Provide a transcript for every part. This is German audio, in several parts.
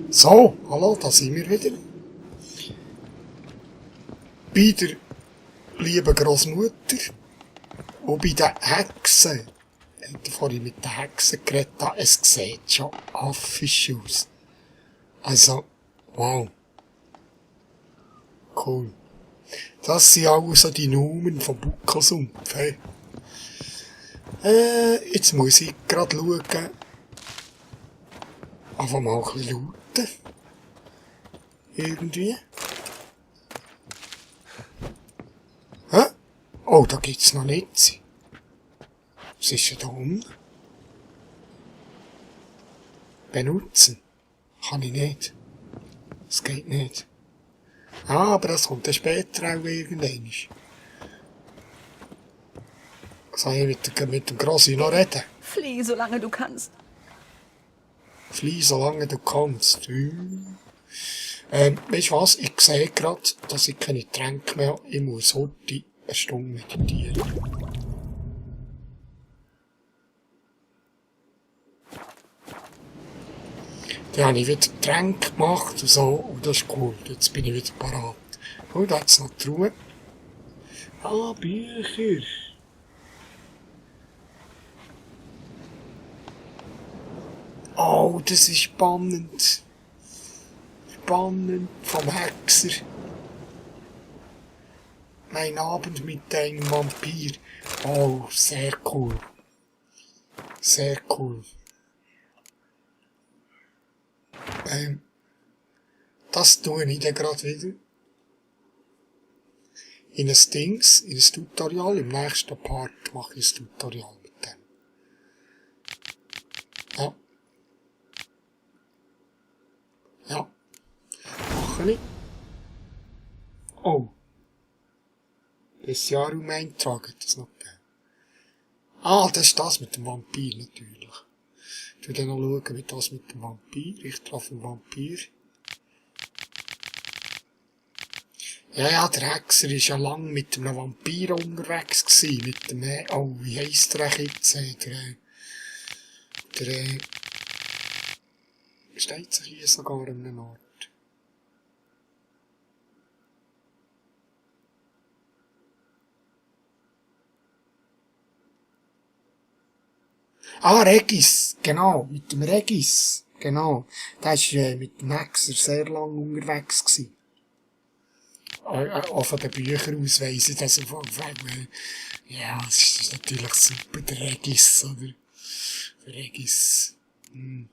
So, hallo, da sind wir wieder. Bei der lieben Großmutter und bei den Hexen. Ich habe vorhin mit den Hexen geredet, es sieht schon affisch aus. Also, wow. Cool. Das sind auch so die Numen vom Buckelsumpf. Hey. Jetzt muss ich gerade schauen. Einfach mal ein bisschen lauten. Irgendwie. Hä? Oh, da gibt's noch nichts. Was ist denn da unten? Benutzen. Kann ich nicht. Das geht nicht. Ah, aber das kommt dann später auch irgendwann. Soll ich mit dem Grossi noch reden? Flieh, solange du kannst. Flieh, solange du kannst. Weißt du was? Ich sehe gerade, dass ich keine Tränke mehr habe. Ich muss heute eine Stunde meditieren. Dann habe ich wieder Tränke gemacht und so. Und das ist cool. Jetzt bin ich wieder parat. Und da hat es noch die Ruhe. Ah, Bücher. Oh, das ist spannend. Spannend vom Hexer. Mein Abend mit einem Vampir. Oh, sehr cool. Sehr cool. Das tue ich dann gerade wieder. In ein Dings, in ein Tutorial. Im nächsten Part mache ich ein Tutorial mit dem. Ja. Ja. Mache ich. Oh. Bestiarium eintragen, das noch gegeben. Ah, das ist das mit dem Vampir, natürlich. Ich will dann noch schauen, wie das mit dem Vampir. Ich treffe einen Vampir. Ja, der Hexer war ja lang mit einem Vampir unterwegs gewesen. Mit dem, oh, wie heisst der jetzt? Steht sich hier sogar an einem Ort. Ah, Regis, genau, mit dem Regis, genau. Der war mit dem Hexer sehr lang unterwegs gewesen. Auch von den Büchern aus weiss ich, dass er ja, es ist natürlich super, der Regis, oder? Der Regis. Ein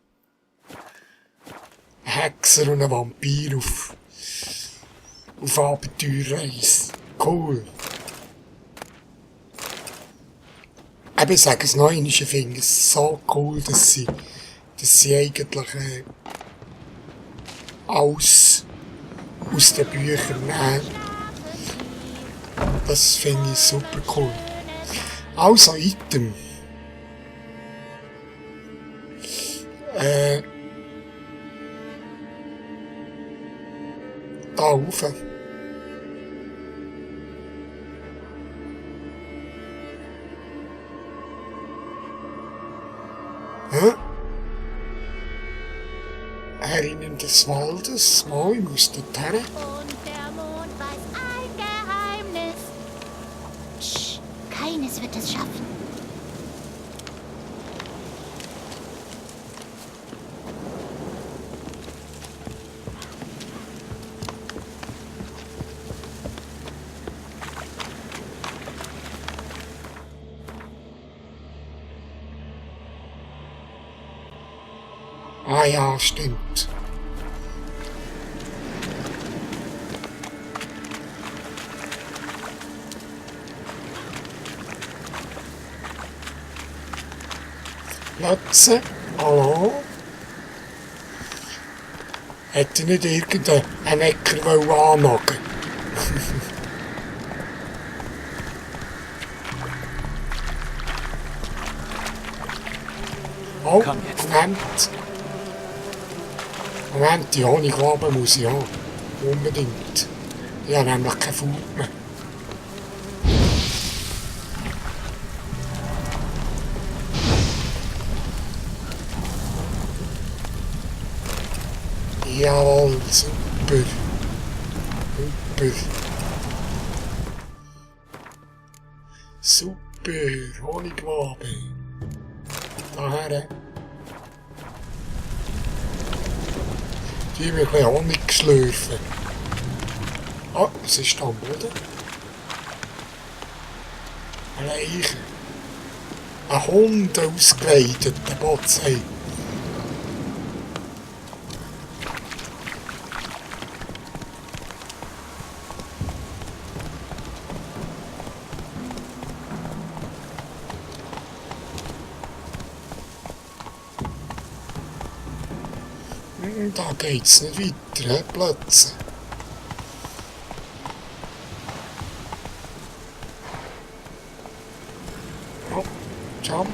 Hexer und ein Vampir auf Abenteuerreise. Cool. Eben, ich sage es noch einmal, ich finde es so cool, dass sie eigentlich alles aus den Büchern nehmen. Das finde ich super cool. Also, Item. Da rauf. Herinnen des Waldes. Oh, ich muss dorthin. Und der Mond weiß ein Geheimnis. Psst, keines wird es schaffen. Ah ja, stimmt. Plötze, hallo? Hätte nicht irgendein Äcker annagen. Oh, Komm jetzt. Moment. Moment, die Honigwabe muss ich haben. Unbedingt. Ich habe nämlich kein Food mehr. Jawohl, super. Super. Super, Honigwabe. Daher. Die haben ein bisschen Honig schlürfen. Ah, was ist da am Boden? Ein Leiche. Ein Hund ausgeweidet, der Botzei. Da geht's nicht weiter, he? Plötzlich. Oh, jump.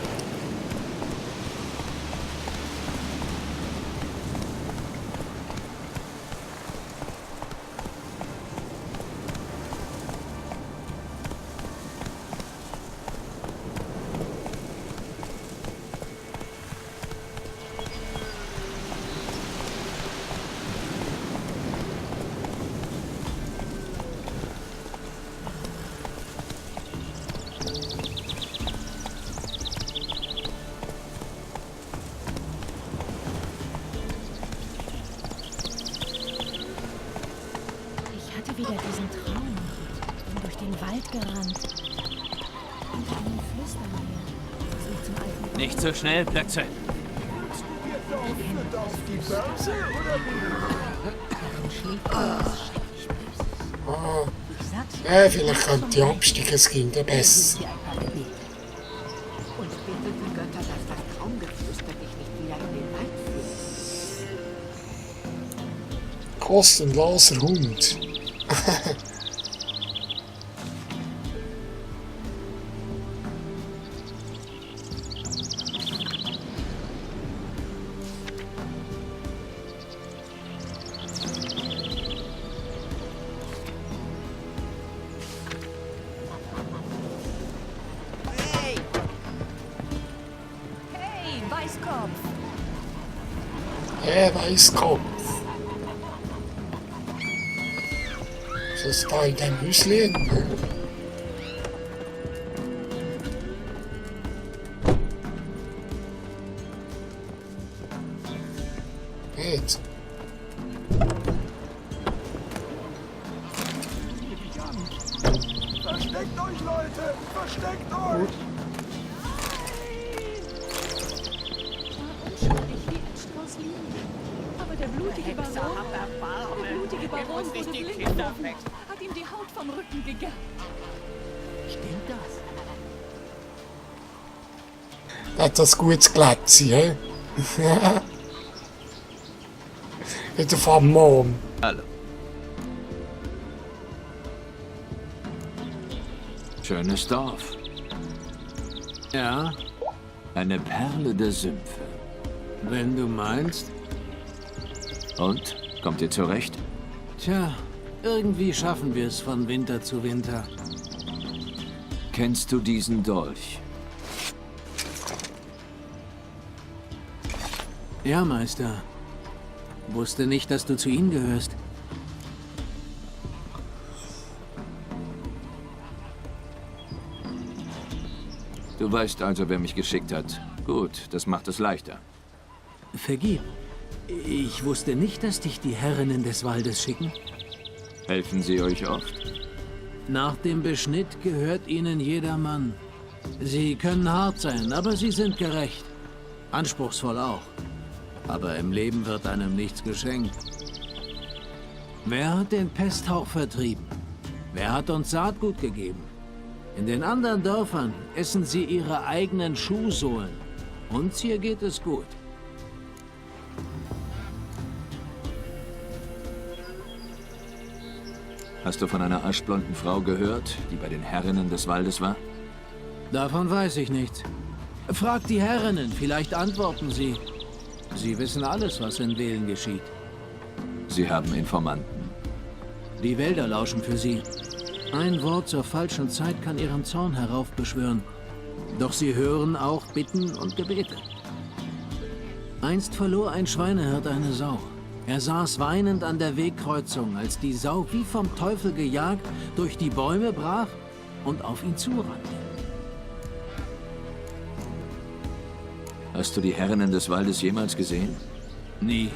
Wieder diesen Traum. Bin durch den Wald gerannt. Und eine Flüsternähe. Das mich zum alten... Nicht so schnell, Plötze. Ja, vielleicht könnte die Abstieg es ging besser. Und bitte die Götter, dass das Traumgeflüster dich nicht wieder in den Wald führt. Kostenloser Hund. Hey, Weißkopf! Weißkopf. Was ist da in dem Häuschen? Geht. Versteckt euch, Leute! Versteckt euch! Unschuldig wie ein Strauß Lilien. Aber der blutige Baron wurde blind getroffen, hat ihm die Haut vom Rücken gegerbt. Stimmt das? Hat das gutes Glätzchen, hä? Wieder vom Mond. Hallo. Schönes Dorf. Ja, Eine Perle der Sümpfe. wenn du meinst. Und? Kommt ihr zurecht? Tja, irgendwie schaffen wir es von Winter zu Winter. Kennst du diesen Dolch? Ja, Meister. Wusste nicht, dass du zu ihnen gehörst. Du weißt also, wer mich geschickt hat. Gut, das macht es leichter. Vergib. Ich wusste nicht, dass dich die Herrinnen des Waldes schicken. Helfen sie euch oft? Nach dem Beschnitt gehört ihnen jeder Mann. Sie können hart sein, aber sie sind gerecht. Anspruchsvoll auch. Aber im Leben wird einem nichts geschenkt. Wer hat den Pesthauch vertrieben? Wer hat uns Saatgut gegeben? In den anderen Dörfern essen sie ihre eigenen Schuhsohlen. Uns hier geht es gut. Hast du von einer aschblonden Frau gehört, die bei den Herrinnen des Waldes war? Davon weiß ich nichts. Fragt die Herrinnen, vielleicht antworten sie. Sie wissen alles, was in Velen geschieht. Sie haben Informanten. Die Wälder lauschen für sie. Ein Wort zur falschen Zeit kann ihren Zorn heraufbeschwören. Doch sie hören auch Bitten und Gebete. Einst verlor ein Schweinehirt eine Sau. Er saß weinend an der Wegkreuzung, als die Sau wie vom Teufel gejagt durch die Bäume brach und auf ihn zurannte. Hast du die Herrinnen des Waldes jemals gesehen? Nie.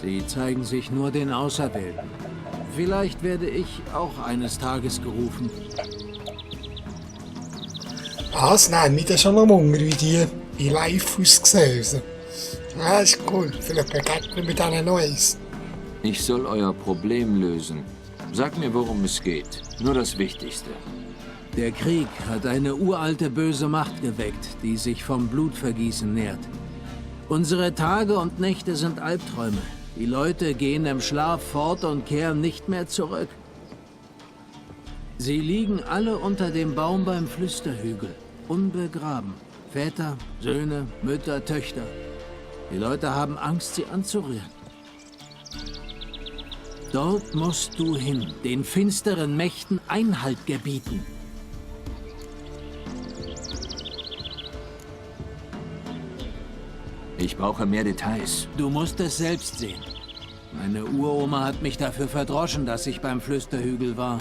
Sie zeigen sich nur den Auserwählten. Vielleicht werde ich auch eines Tages gerufen. Was? Nein, nicht schon am Hunger, wie die in live ausgesehen. Also. Ja, ist cool. Vielleicht begegnet mir mit denen Neues. Ich soll euer Problem lösen. Sag mir, worum es geht. Nur das Wichtigste. Der Krieg hat eine uralte böse Macht geweckt, die sich vom Blutvergießen nährt. Unsere Tage und Nächte sind Albträume. Die Leute gehen im Schlaf fort und kehren nicht mehr zurück. Sie liegen alle unter dem Baum beim Flüsterhügel, unbegraben. Väter, Söhne, Mütter, Töchter. Die Leute haben Angst, sie anzurühren. Dort musst du hin, den finsteren Mächten Einhalt gebieten. Ich brauche mehr Details. Du musst es selbst sehen. Meine Uroma hat mich dafür verdroschen, dass ich beim Flüsterhügel war.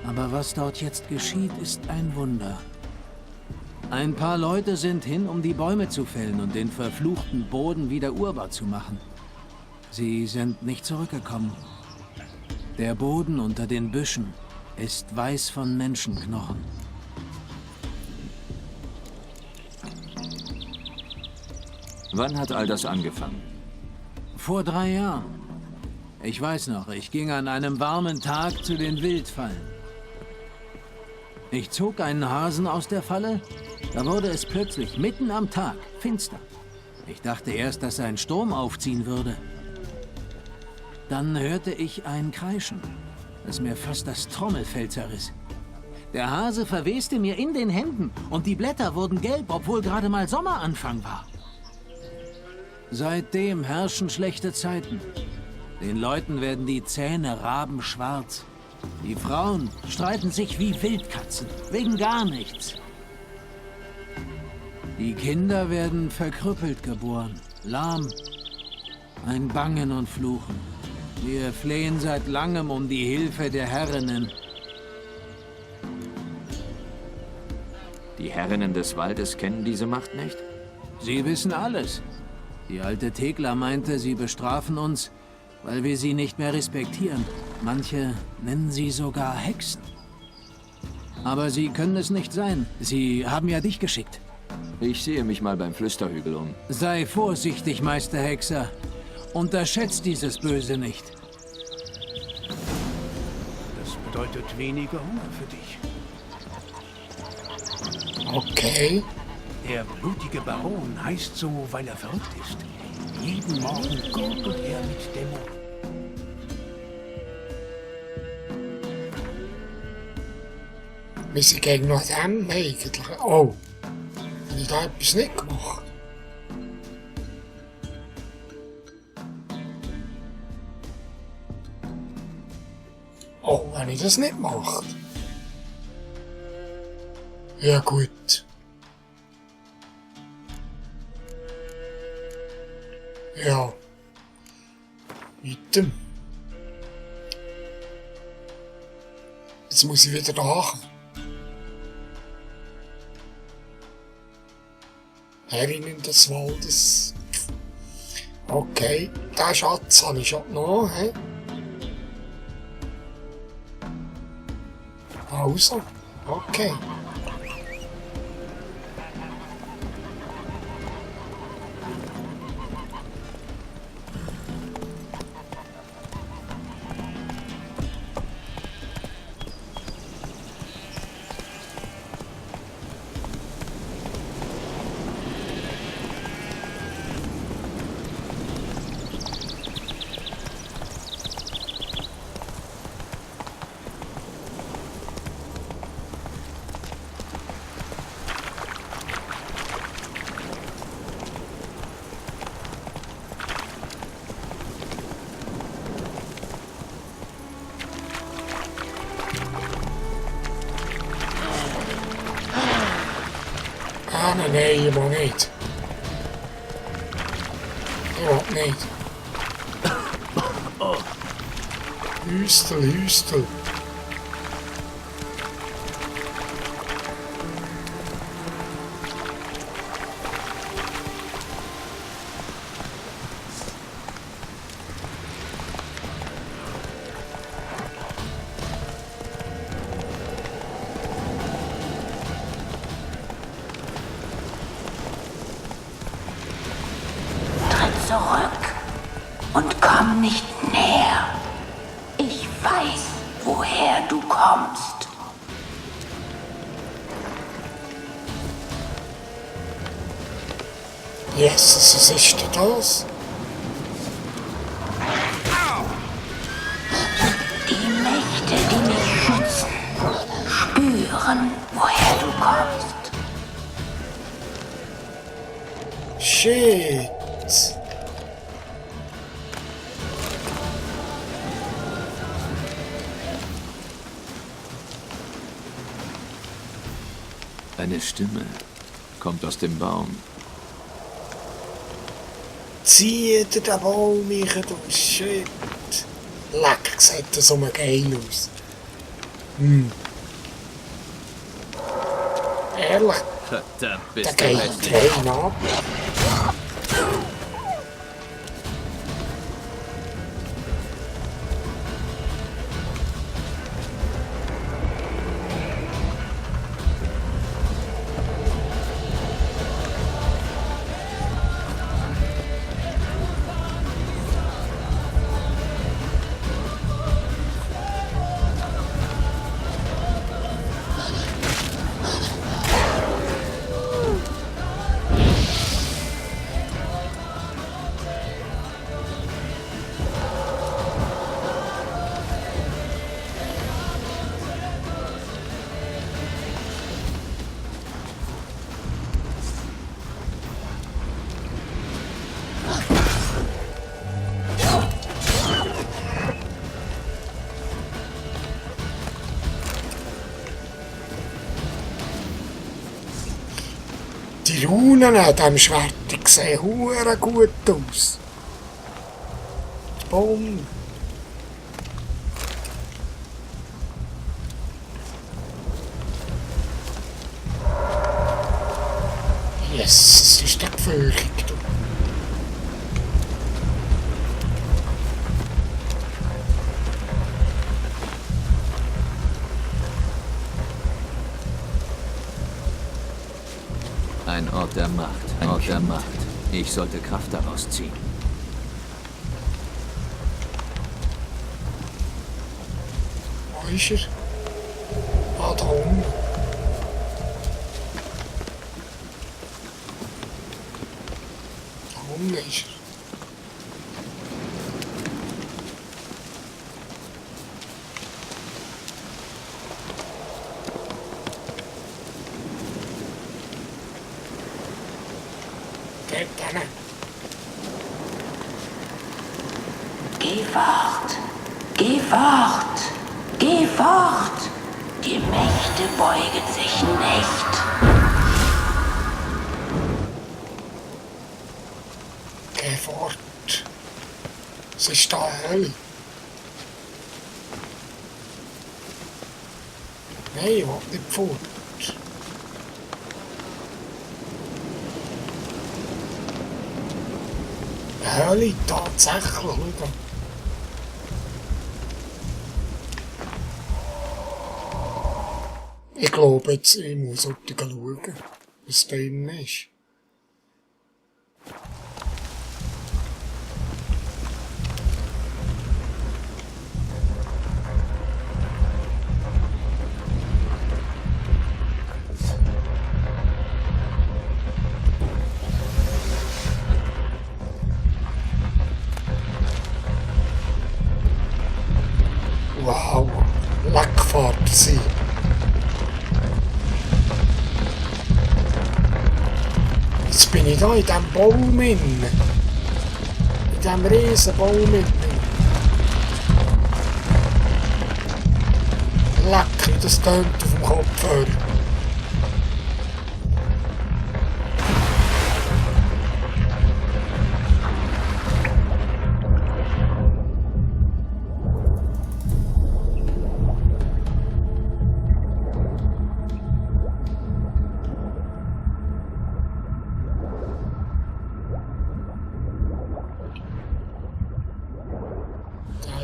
Aber was dort jetzt geschieht, ist ein Wunder. Ein paar Leute sind hin, um die Bäume zu fällen und den verfluchten Boden wieder urbar zu machen. Sie sind nicht zurückgekommen. Der Boden unter den Büschen ist weiß von Menschenknochen. Wann hat all das angefangen? Vor 3 Jahren. Ich weiß noch, ich ging an einem warmen Tag zu den Wildfallen. Ich zog einen Hasen aus der Falle, da wurde es plötzlich mitten am Tag finster. Ich dachte erst, dass ein Sturm aufziehen würde. Dann hörte ich ein Kreischen, das mir fast das Trommelfell zerriss. Der Hase verweste mir in den Händen und die Blätter wurden gelb, obwohl gerade mal Sommeranfang war. Seitdem herrschen schlechte Zeiten. Den Leuten werden die Zähne rabenschwarz. Die Frauen streiten sich wie Wildkatzen, wegen gar nichts. Die Kinder werden verkrüppelt geboren, lahm. Ein Bangen und Fluchen. Wir flehen seit langem um die Hilfe der Herrinnen. Die Herrinnen des Waldes kennen diese Macht nicht? Sie wissen alles. Die alte Thekla meinte, sie bestrafen uns, weil wir sie nicht mehr respektieren. Manche nennen sie sogar Hexen. Aber sie können es nicht sein. Sie haben ja dich geschickt. Ich sehe mich mal beim Flüsterhügel um. Sei vorsichtig, Meister Hexer. Unterschätzt dieses Böse nicht. Das bedeutet weniger Hunger für dich. Okay. Der blutige Baron heißt so, weil er verrückt ist. Jeden Morgen gurgelt er mit Dämonen. Wir sind gegen noch dem eigentlich. Oh. Habe ich da etwas nicht gemacht? Oh, wenn ich das nicht mache. Ja gut. Ja. Weiter. Jetzt muss ich wieder nach. Herrinnen des Waldes. Okay, den Schatz habe ich schon noch. He? Also, okay. nein, ich will nicht. Ich will nicht. Hüstel, Hüstel. Zurück und komm nicht näher. Ich weiß, woher du kommst. Jesus, was ist denn das? Die Mächte, die mich schützen, spüren, woher du kommst. Shit. Eine Stimme kommt aus dem Baum. Zieh dir den Baum rein, du Shit. Leck, sieht das so geil aus. Ehrlich, Verdammt, der bist du geht hässlich. rein ab. Die Runen an diesem Schwert sehen hure gut aus. Boom. Yes, es ist der gefährlich. Ein Ort der Macht, ein Ort der Macht. Ich sollte Kraft daraus ziehen. Wo ist er? Ah, da unten. Da unten ist er. Dort hinten. Geh fort, geh fort, geh fort. Die Mächte beugen sich nicht. Geh fort. Es ist da Hölle. Nein, ich will nicht fort. Hölle, tatsächlich, schau. Ich glaube jetzt, ich muss schauen, was da drin ist. Wow, Lackfahrt sie. Jetzt bin ich da in diesem Baum in. In diesem riesen Baum in. Leck, das tönt auf dem Kopfhörer.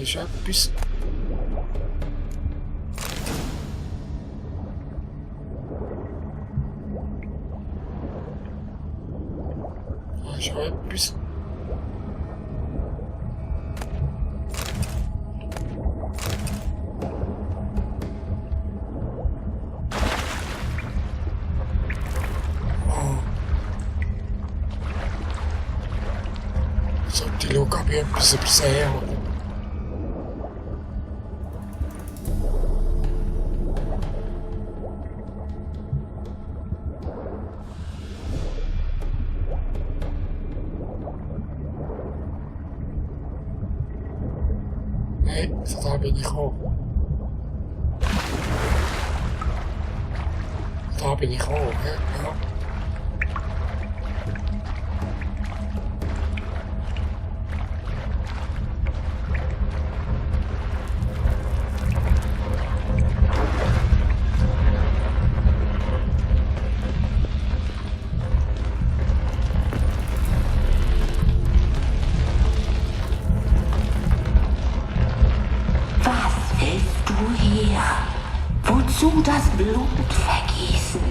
ist etwas. Da ist auch etwas. Sollte ich schauen, ob ich etwas übersehen habe. Nein, so da bin ich gekommen. Da bin ich gekommen, ja. Wozu das Blut vergießen?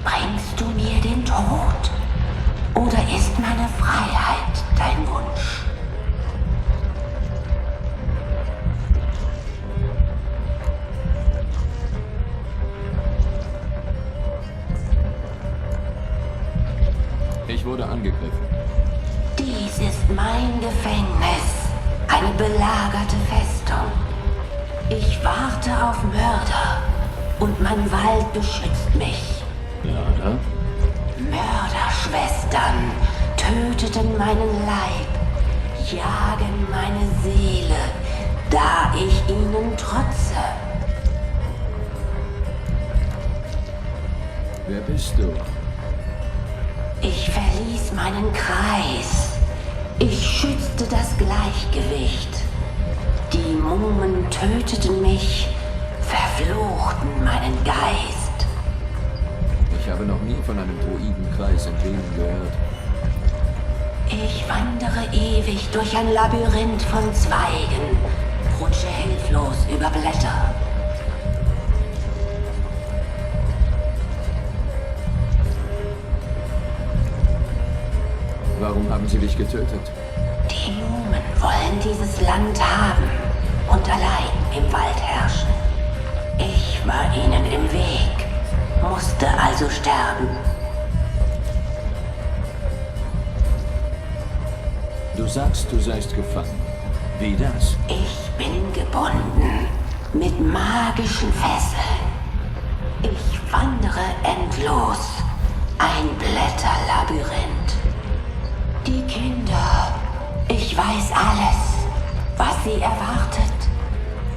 Bringst du mir den Tod? Oder ist meine Freiheit dein Wunsch? Ich wurde angegriffen. Dies ist mein Gefängnis, eine belagerte Festung. Ich warte auf Mörder und mein Wald beschützt mich. Mörder? Mörderschwestern töteten meinen Leib, jagen meine Seele, da ich ihnen trotze. Wer bist du? Ich verließ meinen Kreis. Ich schützte das Gleichgewicht. Die Mumen töteten mich, verfluchten meinen Geist. Ich habe noch nie von einem Druidenkreis in Velen gehört. Ich wandere ewig durch ein Labyrinth von Zweigen, rutsche hilflos über Blätter. Warum haben sie dich getötet? Die Mumen wollen dieses Land haben und allein im Wald herrschen. Ich war ihnen im Weg, musste also sterben. Du sagst, du seist gefangen. Wie das? Ich bin gebunden mit magischen Fesseln. Ich wandere endlos, ein Blätterlabyrinth. Die Kinder, ich weiß alles, was sie erwartet.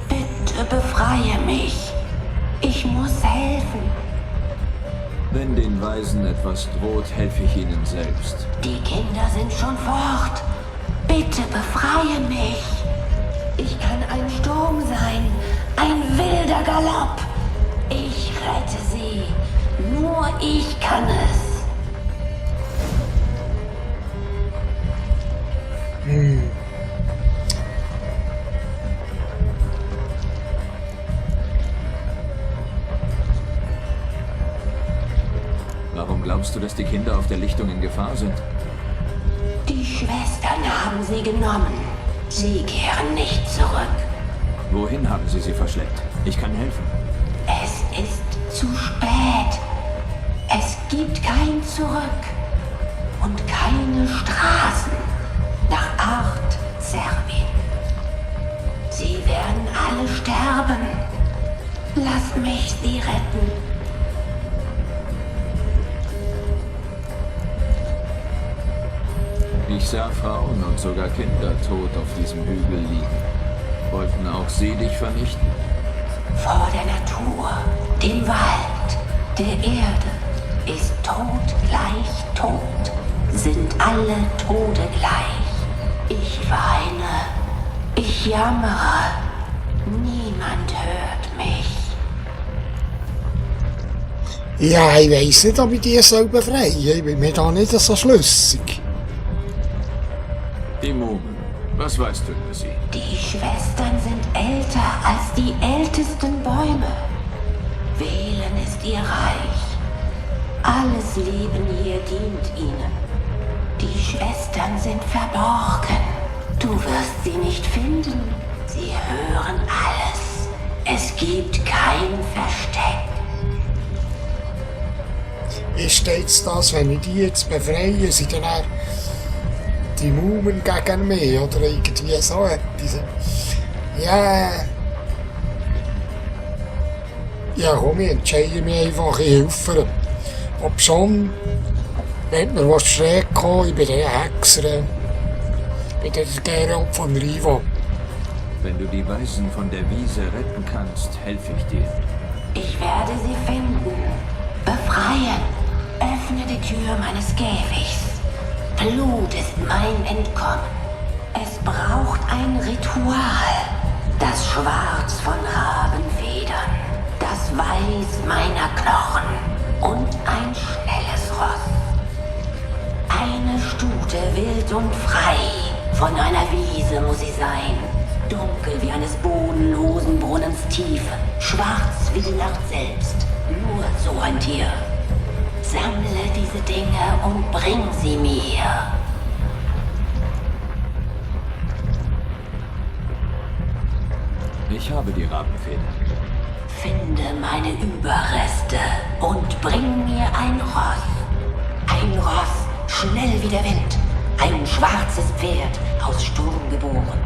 Bitte befreie mich. Ich muss helfen. Wenn den Weisen etwas droht, helfe ich ihnen selbst. Die Kinder sind schon fort. Bitte befreie mich. Ich kann ein Sturm sein, ein wilder Galopp. Ich rette sie. Nur ich kann es. Warum glaubst du, dass die Kinder auf der Lichtung in Gefahr sind? Die Schwestern haben sie genommen. Sie kehren nicht zurück. Wohin haben sie verschleppt? Ich kann helfen. Es ist zu spät. Es gibt kein Zurück und keine Straßen nach Art Servin. Sie werden alle sterben. Lass mich sie retten. Ich sah Frauen und sogar Kinder tot auf diesem Hügel liegen. Wollten auch sie dich vernichten? Vor der Natur, dem Wald, der Erde ist Tod gleich Tod, sind alle Tode gleich. Ich weine, ich jammere, niemand hört mich. Ja, ich weiss nicht, ob ich die soll befreien. Ich bin mir da nicht so schlüssig. Die Mumen. Was weißt du über sie? Die Schwestern sind älter als die ältesten Bäume. Wählen ist ihr Reich. Alles Leben hier dient ihnen. Die Schwestern sind verborgen. Du wirst sie nicht finden. Sie hören alles. Es gibt kein Versteck. Wie steht's das, wenn ich die jetzt befreie, sind dann auch die Mumen gegen mich oder irgendwie so etwas? Ja. Ja, komm, ich entscheide mich einfach, ich helfe. Ob schon, wenn mir was schräg kommt, ich bin der Hexer, ich bin der Geralt von Riva. Wenn du die Weisen von der Wiese retten kannst, helfe ich dir. Ich werde sie finden. Befreien. Öffne die Tür meines Käfigs. Blut ist mein Entkommen. Es braucht ein Ritual. Das Schwarz von Rabenfedern. Das Weiß meiner Knochen. Und ein schnelles Ross. Eine Stute wild und frei. Von einer Wiese muss sie sein. Dunkel wie eines bodenlosen Brunnens Tiefe. Schwarz wie die Nacht selbst. Nur so ein Tier. Sammle diese Dinge und bring sie mir. Ich habe die Rabenfeder. Finde meine Überreste und bring mir ein Ross. Ein Ross, schnell wie der Wind. Ein schwarzes Pferd, aus Sturm geboren.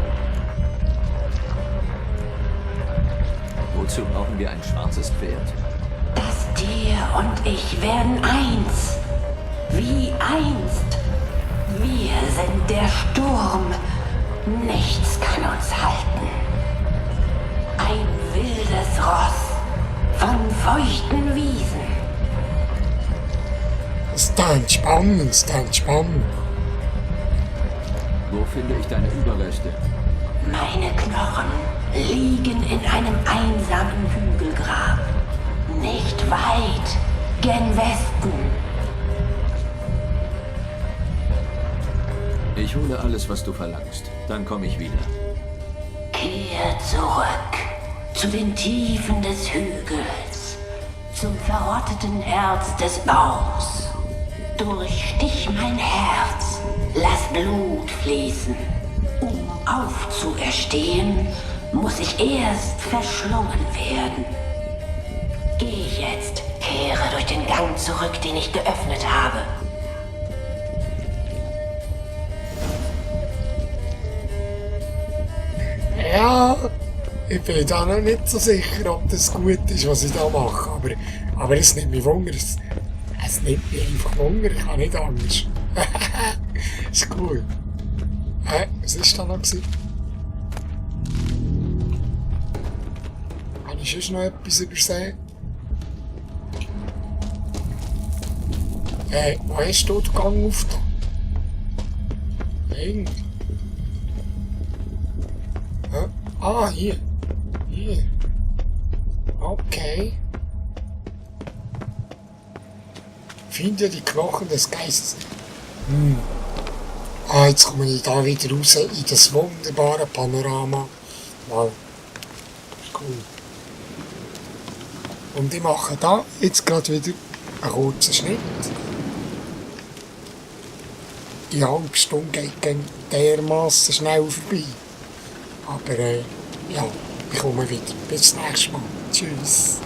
Wozu brauchen wir ein schwarzes Pferd? Das Tier und ich werden eins. Wie einst. Wir sind der Sturm. Nichts kann uns halten. Ein wildes Ross von feuchten Wiesen. Stand spannend. Wo finde ich deine Überreste? Meine Knochen liegen in einem einsamen Hügelgrab. Nicht weit, gen Westen. Ich hole alles, was du verlangst. Dann komme ich wieder. Kehr zurück zu den Tiefen des Hügels, zum verrotteten Herz des Baums. Durchstich mein Herz, lass Blut fließen. Um aufzuerstehen, muss ich erst verschlungen werden. Geh jetzt, kehre durch den Gang zurück, den ich geöffnet habe. Ja, ich bin da noch nicht so sicher, ob das gut ist, was ich da mache. Aber es nimmt mich Wunder. Es nimmt mich einfach Wunder. Ich kann nicht anders. Ist cool. Was war da noch? Habe ich sonst noch etwas übersehen? Wo hast du den Gang auf da? Irgendwie. Ah, hier. Okay. Finde die Knochen des Geistes. Jetzt komme ich da wieder raus in das wunderbare Panorama. Wow. Ist cool. Und ich mache da jetzt gerade wieder einen kurzen Schnitt. Die halbe Stunde geht dermassen schnell vorbei. Aber ja, ich komme wieder. Bis zum nächsten Mal. Tschüss.